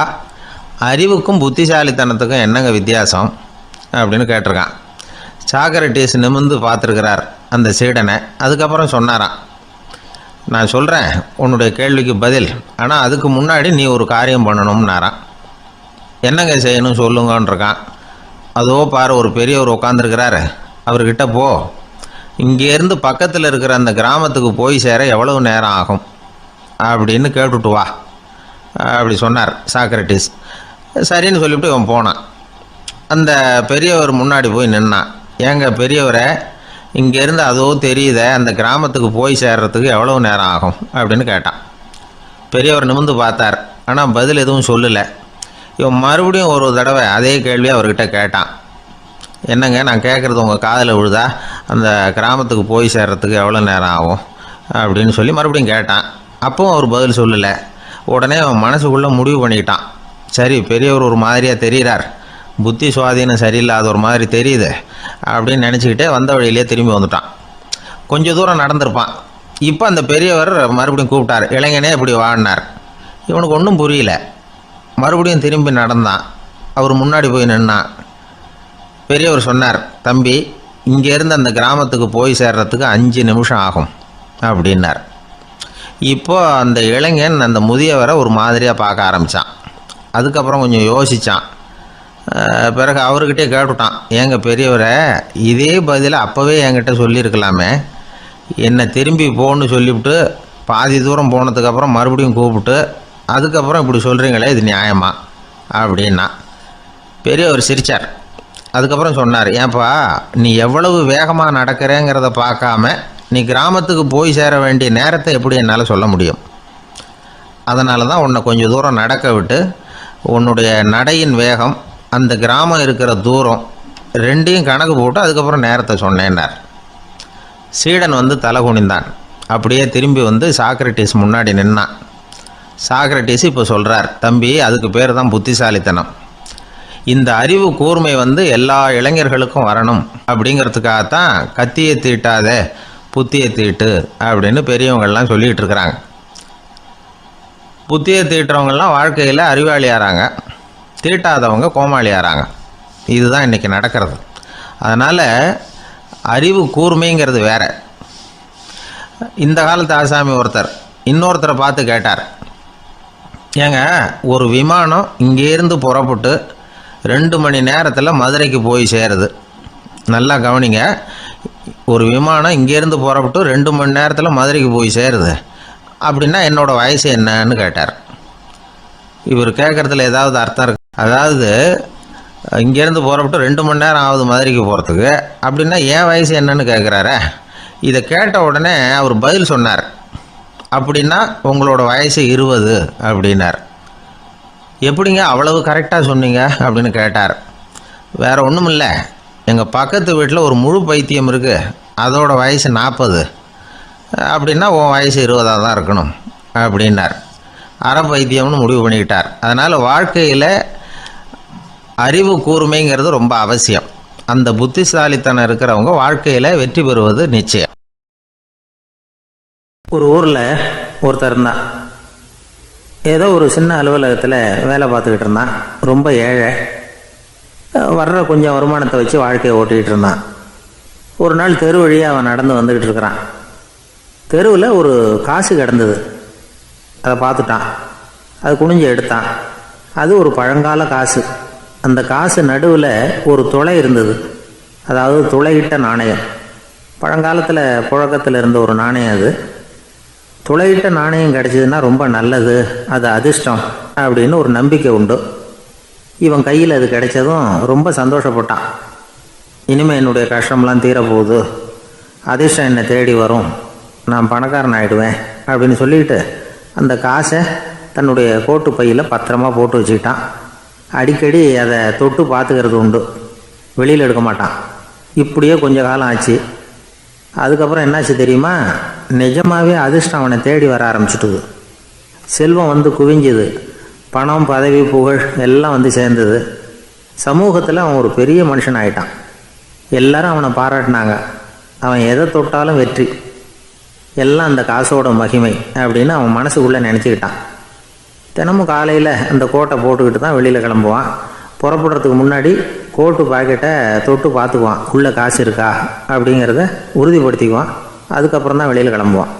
அறிவுக்கும் புத்திசாலித்தனத்துக்கும் என்னங்க வித்தியாசம் அப்படின்னு கேட்டிருக்கான். சாக்ரட்டிஸ் நிமிர்ந்து பார்த்துருக்கிறார் அந்த சீடனை. அதுக்கப்புறம் சொன்னாராம், நான் சொல்கிறேன் உன்னுடைய கேள்விக்கு பதில், ஆனால் அதுக்கு முன்னாடி நீ ஒரு காரியம் பண்ணணும்னாரான். என்னங்க செய்யணும் சொல்லுங்கன்றிருக்கான். அதோ பாரு, ஒரு பெரியவர் உட்காந்துருக்கிறாரு, அவர்கிட்ட போ, இங்கேருந்து பக்கத்தில் இருக்கிற அந்த கிராமத்துக்கு போய் சேர எவ்வளவு நேரம் ஆகும் அப்படின்னு கேட்டுட்டு வா அப்படி சொன்னார் சாக்ரட்டிஸ். சரின்னு சொல்லிவிட்டு இவன் போனான். அந்த பெரியவர் முன்னாடி போய் நின்னான். ஏங்க பெரியவரை, இங்கேருந்து அதோ தெரியுத அந்த கிராமத்துக்கு போய் சேர்றதுக்கு எவ்வளவு நேரம் ஆகும் அப்படின்னு கேட்டான். பெரியவர் நிமிர்ந்து பார்த்தார், ஆனால் பதில் எதுவும் சொல்லலை. இவன் மறுபடியும் ஒரு தடவை அதே கேள்வியை அவர்கிட்ட கேட்டான். என்னங்க, நான் கேட்குறது உங்கள் காதில் விழுதா, அந்த கிராமத்துக்கு போய் சேர்றதுக்கு எவ்வளோ நேரம் ஆகும் அப்படின்னு சொல்லி மறுபடியும் கேட்டான். அப்பவும் அவர் பதில் சொல்லலை. உடனே அவன் மனசுக்குள்ளே முடிவு பண்ணிக்கிட்டான், சரி பெரியவர் ஒரு மாதிரியாக தெரிகிறார், புத்தி சுவாதீனம் சரியில்லாத ஒரு மாதிரி தெரியுது அப்படின்னு நினச்சிக்கிட்டே வந்த வழியிலே திரும்பி வந்துட்டான். கொஞ்சம் தூரம் நடந்திருப்பான். இப்போ அந்த பெரியவர் மறுபடியும் கூப்பிட்டார், இளைஞனே இப்படி வாடினார். இவனுக்கு ஒன்றும் புரியல. மறுபடியும் திரும்பி நடந்தான். அவர் முன்னாடி போய் நின்னான். பெரியவர் சொன்னார், தம்பி, இங்கேருந்து அந்த கிராமத்துக்கு போய் சேர்றதுக்கு 5 நிமிஷம் ஆகும் அப்படின்னார். இப்போது அந்த இளைஞன் அந்த முதியவரை ஒரு மாதிரியாக பார்க்க ஆரம்பித்தான். அதுக்கப்புறம் கொஞ்சம் யோசித்தான். பிறகு அவர்கிட்டே கேட்டுட்டான், ஏங்க பெரியவரை, இதே பதிலை அப்போவே என்கிட்ட சொல்லியிருக்கலாமே, என்னை திரும்பி போன்னு சொல்லிவிட்டு பாதி தூரம் போனதுக்கப்புறம் மறுபடியும் கூப்பிட்டு அதுக்கப்புறம் இப்படி சொல்கிறீங்களே, இது நியாயமா அப்படின்னா. பெரியவர் சிரித்தார். அதுக்கப்புறம் சொன்னார், ஏன்பா நீ எவ்வளவு வேகமாக நடக்கிறேங்கிறத பார்க்காம நீ கிராமத்துக்கு போய் சேர வேண்டிய நேரத்தை எப்படி என்னால் சொல்ல முடியும்? அதனால தான் உன்னை கொஞ்சம் தூரம் நடக்க விட்டு உன்னுடைய நடையின் வேகம், அந்த கிராமம் இருக்கிற தூரம் ரெண்டையும் கணக்கு போட்டு அதுக்கப்புறம் நேரத்தை சொன்னேன்னார். சீடன் வந்து தலை குனிந்தான். அப்படியே திரும்பி வந்து சாக்ரட்டிஸ் முன்னாடி நின்னான். சாக்ரட்டிஸ் இப்போ சொல்கிறார், தம்பி, அதுக்கு பேர் தான் புத்திசாலித்தனம். இந்த அறிவு கூர்மை வந்து எல்லா இளைஞர்களுக்கும் வரணும் அப்படிங்கிறதுக்காகத்தான் கத்தியை தீட்டாத புத்தியை தீட்டு அப்படின்னு பெரியவங்கள்லாம் சொல்லிகிட்டு இருக்கிறாங்க. புத்தியை தீட்டுறவங்கெல்லாம் வாழ்க்கையில் அறிவாளியாகிறாங்க, தீட்டாதவங்க கோமாளியாகிறாங்க. இதுதான் இன்றைக்கி நடக்கிறது. அதனால் அறிவு கூர்மைங்கிறது வேற. இந்த காலத்து ஆசாமி ஒருத்தர் இன்னொருத்தரை பார்த்து கேட்டார், ஏங்க ஒரு விமானம் இங்கேருந்து புறப்பட்டு 2 மணி நேரத்தில் மதுரைக்கு போய் சேருது. நல்லா கவனிங்க, ஒரு விமானம் இங்கேருந்து புறப்பட்டு 2 மணி நேரத்தில் மதுரைக்கு போய் சேருது அப்படின்னா என்னோடய வயசு என்னன்னு கேட்டார். இவர் கேட்குறதுல ஏதாவது அர்த்தம் இருக்கு? அதாவது இங்கேருந்து போகிறப்பட்டு 2 மணி நேரம் ஆகுது மதுரைக்கு போகிறதுக்கு. அப்படின்னா என் வயசு என்னன்னு கேட்குறாரு. இதை கேட்ட உடனே அவர் பதில் சொன்னார். அப்படின்னா உங்களோட வயசு 20 அப்படின்னார். எப்படிங்க அவ்வளவு கரெக்டாக சொன்னீங்க அப்படின்னு கேட்டார். வேறு ஒன்றும் இல்லை, எங்கள் பக்கத்து வீட்டில் ஒரு முழு பைத்தியம் இருக்குது, அதோட வயசு 40. அப்படின்னா உன் வயசு 20 தான் இருக்கணும் அப்படின்னார். அரை பைத்தியம்னு முடிவு பண்ணிக்கிட்டார். அதனால் வாழ்க்கையில் அறிவு கூர்மைங்கிறது ரொம்ப அவசியம். அந்த புத்திசாலித்தனம் இருக்கிறவங்க வாழ்க்கையில் வெற்றி பெறுவது நிச்சயம். ஒரு ஊரில் ஒருத்தர் இருந்தான். ஏதோ ஒரு சின்ன அலுவலகத்தில் வேலை பார்த்துக்கிட்டு இருந்தான். ரொம்ப ஏழை. வர்ற கொஞ்சம் வருமானத்தை வச்சு வாழ்க்கையை ஓட்டிகிட்டு இருந்தான். ஒரு நாள் தெரு வழியாக அவன் நடந்து வந்துக்கிட்டு இருக்கிறான். தெருவில் ஒரு காசு கிடந்தது. அதை பார்த்துட்டான். அது குனிஞ்சு எடுத்தான். அது ஒரு பழங்கால காசு. அந்த காசு நடுவில் ஒரு துளை இருந்தது. அதாவது துளையிட்ட நாணயம். பழங்காலத்தில் புழக்கத்தில் இருந்த ஒரு நாணயம் அது. துளையிட்ட நாணயம் கிடச்சிதுன்னா ரொம்ப நல்லது, அது அதிர்ஷ்டம் அப்படின்னு ஒரு நம்பிக்கை உண்டு. இவன் கையில் அது கிடைச்சதும் ரொம்ப சந்தோஷப்பட்டான். இனிமேல் என்னுடைய கஷ்டம்லாம் தீரப்போகுது, அதிர்ஷ்டம் என்னை தேடி வரும், நான் பணக்காரன் ஆகிடுவேன் அப்படின்னு சொல்லிட்டு அந்த காசை தன்னுடைய கோட்டு பையில் பத்திரமா போட்டு வச்சுக்கிட்டான். அடிக்கடி அதை தொட்டு பார்த்துக்கிறது உண்டு, வெளியில் எடுக்க மாட்டான். இப்படியே கொஞ்ச காலம் ஆச்சு. அதுக்கப்புறம் என்னாச்சு தெரியுமா? நிஜமாகவே அதிர்ஷ்டம் அவனை தேடி வர ஆரம்பிச்சிட்டுது. செல்வம் வந்து குவிஞ்சுது. பணம், பதவி, புகழ் எல்லாம் வந்து சேர்ந்தது. சமூகத்தில் அவன் ஒரு பெரிய மனுஷன் ஆகிட்டான். எல்லாரும் அவனை பாராட்டினாங்க. அவன் எதை தொட்டாலும் வெற்றி, எல்லாம் அந்த காசோட மகிமை அப்படின்னு அவன் மனசுக்குள்ளே நினச்சிக்கிட்டான். தினமும் காலையில் அந்த கோட்டை போட்டுக்கிட்டு தான் வெளியில் கிளம்புவான். புறப்படுறதுக்கு முன்னாடி கோட்டு பாக்கெட்டை தொட்டு பார்த்துக்குவான், உள்ளே காசு இருக்கா அப்படிங்கிறத உறுதிப்படுத்திக்குவான். அதுக்கப்புறம் தான் வெளியில் கிளம்புவான்.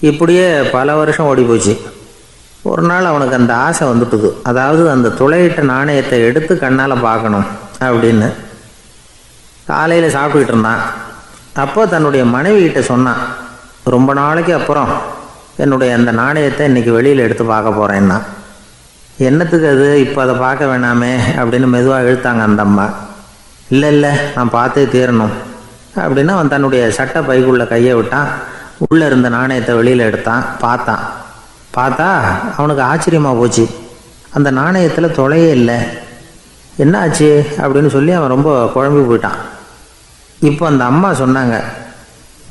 இப்படியே பல வருஷம் ஓடி போச்சு. ஒரு நாள் அவனுக்கு அந்த ஆசை வந்துட்டுது. அதாவது அந்த துளையிட்ட நாணயத்தை எடுத்து கண்ணால் பார்க்கணும் அப்படின்னு. காலையில் சாப்பிட்டுக்கிட்டு இருந்தான். அப்போ தன்னுடைய மனைவிகிட்ட சொன்னான், ரொம்ப நாளைக்கு அப்புறம் என்னுடைய அந்த நாணயத்தை இன்றைக்கி வெளியில் எடுத்து பார்க்க போகிறேன்னா. என்னத்துக்கு அது, இப்போ அதை பார்க்க வேணாமே அப்படின்னு மெதுவாக இழுத்தாங்க அந்த அம்மா. இல்லை நான் பார்த்தே தீரணும் அப்படின்னு அவன் தன்னுடைய சட்டை பைக்குள்ளே கையை விட்டான். உள்ளே இருந்த நாணயத்தை வெளியில் எடுத்தான். பார்த்தா அவனுக்கு ஆச்சரியமாக போச்சு. அந்த நாணயத்தில் துளையே இல்லை. என்ன ஆச்சு அப்படின்னு சொல்லி அவன் ரொம்ப குழம்பி போயிட்டான். இப்போ அந்த அம்மா சொன்னாங்க,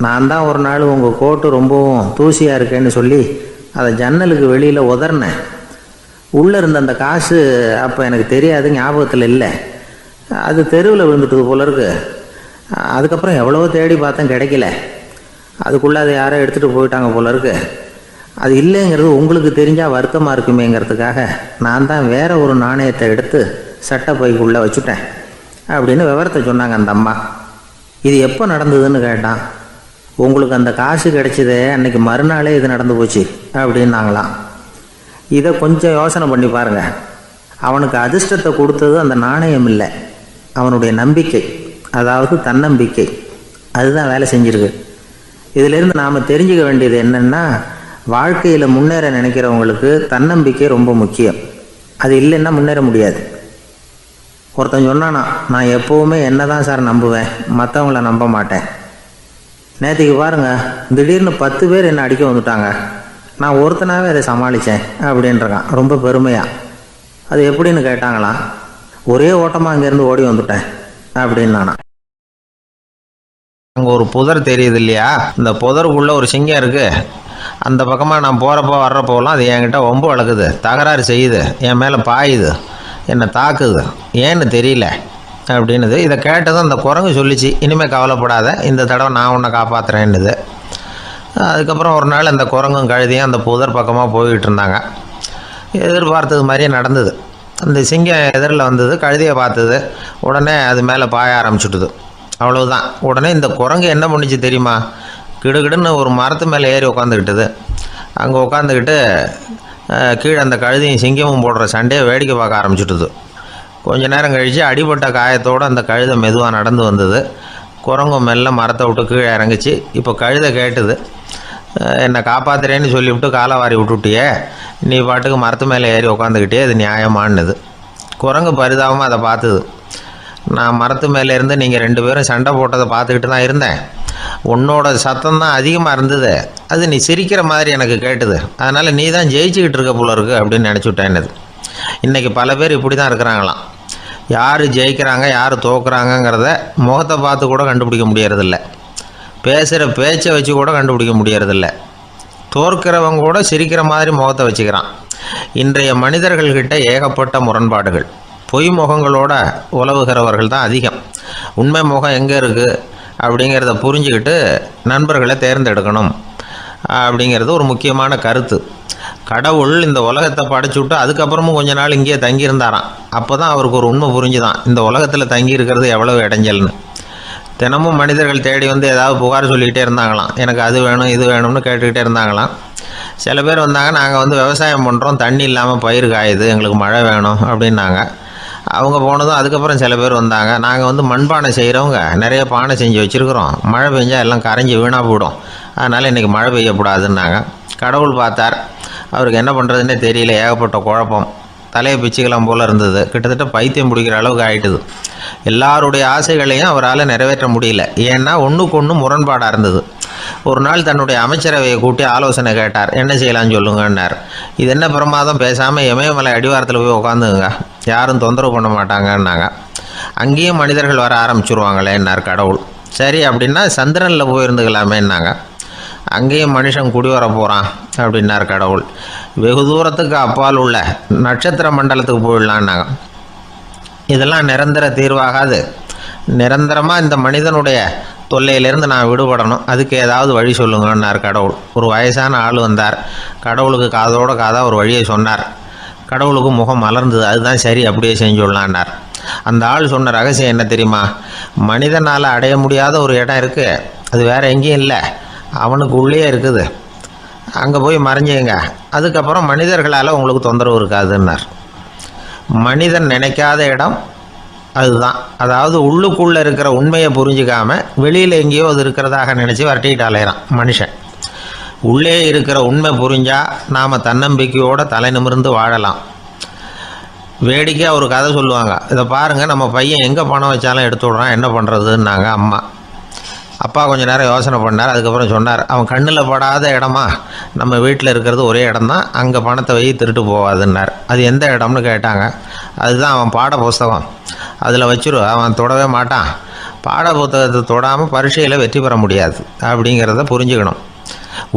நான் தான் ஒரு நாள் உங்கள் கோட்டு ரொம்பவும் தூசியாக இருக்கேன்னு சொல்லி அதை ஜன்னலுக்கு வெளியில் உதறினேன். உள்ளே இருந்த அந்த காசு அப்போ எனக்கு தெரியாது, ஞாபகத்தில் இல்லை. அது தெருவில் விழுந்துட்டது போல இருக்கு. அதுக்கப்புறம் எவ்வளவோ தேடி பார்த்தேன், கிடைக்கல. அதுக்குள்ளே அதை யாரோ எடுத்துகிட்டு போயிட்டாங்க போல இருக்கு. அது இல்லைங்கிறது உங்களுக்கு தெரிஞ்சால் வருத்தமாக இருக்குமேங்கிறதுக்காக நான் தான் வேற ஒரு நாணயத்தை எடுத்து சட்டை பைக்குள்ளே வச்சுட்டேன் அப்படின்னு விவரத்தை சொன்னாங்க அந்த அம்மா. இது எப்போ நடந்ததுன்னு கேட்டான். உங்களுக்கு அந்த காசு கிடைச்சதே அன்னைக்கு மறுநாளே இது நடந்து போச்சு அப்படின்னாங்களாம். இதை கொஞ்சம் யோசனை பண்ணி பாருங்க. அவனுக்கு அதிர்ஷ்டத்தை கொடுத்தது அந்த நாணயம் இல்லை, அவனுடைய நம்பிக்கை, அதாவது தன்னம்பிக்கை. அதுதான் வேலை செஞ்சிருக்கு. இதிலிருந்து நாம் தெரிஞ்சுக்க வேண்டியது என்னென்னா, வாழ்க்கையில் முன்னேற நினைக்கிறவங்களுக்கு தன்னம்பிக்கை ரொம்ப முக்கியம். அது இல்லைன்னா முன்னேற முடியாது. ஒருத்தன் சொன்னானா, நான் எப்போவுமே என்ன தான் சார் நம்புவேன், மற்றவங்கள நம்ப மாட்டேன். நேற்றுக்கு பாருங்கள், திடீர்னு 10 பேர் என்னை அடிக்க வந்துட்டாங்க, நான் ஒருத்தனாகவே அதை சமாளித்தேன் அப்படின்றான் ரொம்ப பெருமையாக. அது எப்படின்னு கேட்டாங்களாம். ஒரே ஓட்டமாக அங்கேருந்து ஓடி வந்துட்டேன் அப்படின்னு நானா. அங்கே ஒரு புதர் தெரியுது இல்லையா, இந்த புதருக்குள்ளே ஒரு சிங்கம் இருக்குது. அந்த பக்கமாக நான் போகிறப்போ வர்றப்போலாம் அது என்கிட்ட வம்பு வளர்க்குது, தகராறு செய்யுது, என் மேலே பாயுது, என்னை தாக்குது, ஏன்னு தெரியல அப்படின்னுது. இதை கேட்டதும் அந்த குரங்கு சொல்லிச்சு, இனிமேல் கவலைப்படாத, இந்த தடவை நான் உன்னை காப்பாற்றுறேன்னுது. அதுக்கப்புறம் ஒரு நாள் அந்த குரங்கும் கழுதியும் அந்த புதர் பக்கமாக போய்கிட்டு இருந்தாங்க. எதிர்பார்த்தது மாதிரியே நடந்தது. அந்த சிங்கம் எதிரில் வந்தது, கழுதியை பார்த்தது, உடனே அது மேலே பாய ஆரம்பிச்சுட்டுது. அவ்வளவுதான். உடனே இந்த குரங்கு என்ன பண்ணிச்சு தெரியுமா, கிடுகிடுன்னு ஒரு மரத்து மேலே ஏறி உட்காந்துக்கிட்டது. அங்கே உட்காந்துக்கிட்டு கீழே அந்த கழுதியும் சிங்கமும் போடுற சண்டையை வேடிக்கை பார்க்க ஆரம்பிச்சுட்டுது. கொஞ்ச நேரம் கழித்து அடிபட்ட காயத்தோடு அந்த கழுதை மெதுவாக நடந்து வந்தது. குரங்கும் மெல்ல மரத்தை விட்டு கீழே இறங்கிச்சு. இப்போ கழுதை கேட்டுது, என்னை காப்பாற்றுறேன்னு சொல்லிவிட்டு காலை வாரி விட்டுட்டியே, நீ பாட்டுக்கு மரத்து மேலே ஏறி உட்காந்துக்கிட்டே, அது நியாயமானது. குரங்கு பரிதாபமாக அதை பார்த்தது. நான் மரத்து மேலேருந்து நீங்கள் 2 பேரும் சண்டை போட்டதை பார்த்துக்கிட்டு தான் இருந்தேன். உன்னோட சத்தம் தான் அதிகமாக இருந்தது, அது நீ சிரிக்கிற மாதிரி எனக்கு கேட்டுது, அதனால் நீ தான் ஜெயிச்சுக்கிட்டு இருக்க போல இருக்கு அப்படின்னு நினச்சிவிட்டேன்னது. இன்றைக்கி பல பேர் இப்படி தான் இருக்கிறாங்களாம். யார் ஜெயிக்கிறாங்க யார் தோக்குறாங்கங்கிறத முகத்தை பார்த்து கூட கண்டுபிடிக்க முடியறதில்ல, பேசுகிற பேச்சை வச்சு கூட கண்டுபிடிக்க முடியறதில்ல. தோற்கிறவங்க கூட சிரிக்கிற மாதிரி முகத்தை வச்சுக்கிறான். இன்றைய மனிதர்கள்கிட்ட ஏகப்பட்ட முரண்பாடுகள். பொய் முகங்களோட உலவுகிறவர்கள் தான் அதிகம். உண்மை முகம் எங்கே இருக்குது அப்படிங்கிறத புரிஞ்சுக்கிட்டு நண்பர்களை தேர்ந்தெடுக்கணும் அப்படிங்கிறது ஒரு முக்கியமான கருத்து. கடவுள் இந்த உலகத்தை படைச்சுட்டு அதுக்கப்புறமும் கொஞ்ச நாள் இங்கேயே தங்கியிருந்தாராம். அப்போ தான் அவருக்கு ஒரு உண்மை புரிஞ்சுதான், இந்த உலகத்தில் தங்கி இருக்கிறது எவ்வளவு இடைஞ்சல்னு. தினமும் மனிதர்கள் தேடி வந்து ஏதாவது புகார் சொல்லிக்கிட்டே இருந்தாங்களாம். எனக்கு அது வேணும் இது வேணும்னு கேட்டுக்கிட்டே இருந்தாங்களாம். சில பேர் வந்தாங்க, நாங்கள் வந்து விவசாயம் பண்ணுறோம், தண்ணி இல்லாமல் பயிர் காயுது, எங்களுக்கு மழை வேணும் அப்படின்னாங்க. அவங்க போனதும் அதுக்கப்புறம் சில பேர் வந்தாங்க, நாங்கள் வந்து மண்பானை செய்கிறவங்க, நிறைய பானை செஞ்சு வச்சுருக்குறோம், மழை பெஞ்சால் எல்லாம் கரைஞ்சி வீணாக போயிடும், அதனால் இன்றைக்கி மழை பெய்யக்கூடாதுன்னாங்க. கடவுள் பார்த்தார், அவருக்கு என்ன பண்ணுறதுன்னே தெரியல, ஏகப்பட்ட குழப்பம், தலையை பிச்சுக்கலாம் போல் இருந்தது, கிட்டத்தட்ட பைத்தியம் பிடிக்கிற அளவுக்கு ஆகிட்டுது. எல்லாருடைய ஆசைகளையும் அவரால் நிறைவேற்ற முடியல, ஏன்னா ஒன்றுக்கு ஒன்று முரண்பாடாக இருந்தது. ஒரு நாள் தன்னுடைய அமைச்சரவையை கூட்டி ஆலோசனை கேட்டார். என்ன செய்யலான்னு சொல்லுங்கன்னார். இது என்ன பிரமாதம், பேசாமல் இமயமலை அடிவாரத்தில் போய் உட்காந்துங்க, யாரும் தொந்தரவு பண்ண மாட்டாங்கன்னாங்க. அங்கேயும் மனிதர்கள் வர ஆரம்பிச்சுருவாங்களேன்னார் கடவுள். சரி அப்படின்னா சந்திரனில் போயிருந்துக்கலாமேன்னாங்க. அங்கேயும் மனுஷன் குடி வர போகிறான் அப்படின்னார் கடவுள். வெகு தூரத்துக்கு அப்பால் உள்ள நட்சத்திர மண்டலத்துக்கு போயிடலான்னாங்க. இதெல்லாம் நிரந்தர தீர்வாகாது, நிரந்தரமாக இந்த மனிதனுடைய தொல்லையிலேருந்து நான் விடுபடணும், அதுக்கு ஏதாவது வழி சொல்லுங்கன்னார் கடவுள். ஒரு வயசான ஆள் வந்தார். கடவுளுக்கு காதோட காதாக ஒரு வழியை சொன்னார். கடவுளுக்கு முகம் மலர்ந்தது. அதுதான் சரி, அப்படியே செஞ்சுடலான்னார். அந்த ஆள் சொன்ன ரகசியம் என்ன தெரியுமா? மனிதனால் அடைய முடியாத ஒரு இடம் இருக்குது, அது வேறு எங்கேயும் இல்லை, அவனுக்கு உள்ளே இருக்குது, அங்கே போய் மறைஞ்சிங்க, அதுக்கப்புறம் மனிதர்களால் உங்களுக்கு தொந்தரவு இருக்காதுன்னார். மனிதன் நினைக்காத இடம் அதுதான். அதாவது உள்ளுக்குள்ளே இருக்கிற உண்மையை புரிஞ்சிக்காமல் வெளியில் எங்கேயோ அது இருக்கிறதாக நினச்சி வரட்டிக்கிட்டு அலையிறான் மனுஷன். உள்ளே இருக்கிற உண்மை புரிஞ்சால் நாம் தன்னம்பிக்கையோடு தலை நிமிர்ந்து வாழலாம். வேடிக்கையாக ஒரு கதை சொல்லுவாங்க, இதை பாருங்கள், நம்ம பையன் எங்கே பணம் வச்சாலும் எடுத்து விட்றான், என்ன பண்ணுறதுன்னாங்க அம்மா. அப்பா கொஞ்சம் நேரம் யோசனை பண்ணார். அதுக்கப்புறம் சொன்னார், அவன் கண்ணில் படாத இடமா நம்ம வீட்டில் இருக்கிறது ஒரே இடம் தான், அங்கே பணத்தை வை திருட்டு போகாதுன்னார். அது எந்த இடம்னு கேட்டாங்க. அதுதான் அவன் பாட புஸ்தகம், அதில் வச்சுரு, அவன் தொடவே மாட்டான், பாட புத்தகத்தை தொடாமல் பரீட்சையில் வெற்றி பெற முடியாது அப்படிங்கிறத புரிஞ்சுக்கணும்.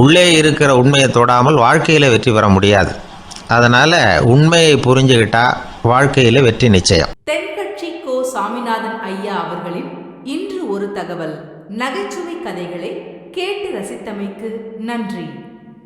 உள்ளே இருக்கிற உண்மையை தொடாமல் வாழ்க்கையில் வெற்றி பெற முடியாது. அதனால் உண்மையை புரிஞ்சுக்கிட்டா வாழ்க்கையில் வெற்றி நிச்சயம். தென்கட்சி கோ சாமிநாதன் ஐயா அவர்களின் இன்று ஒரு தகவல் நகைச்சுவை கதைகளை கேட்டு ரசித்தமைக்கு நன்றி.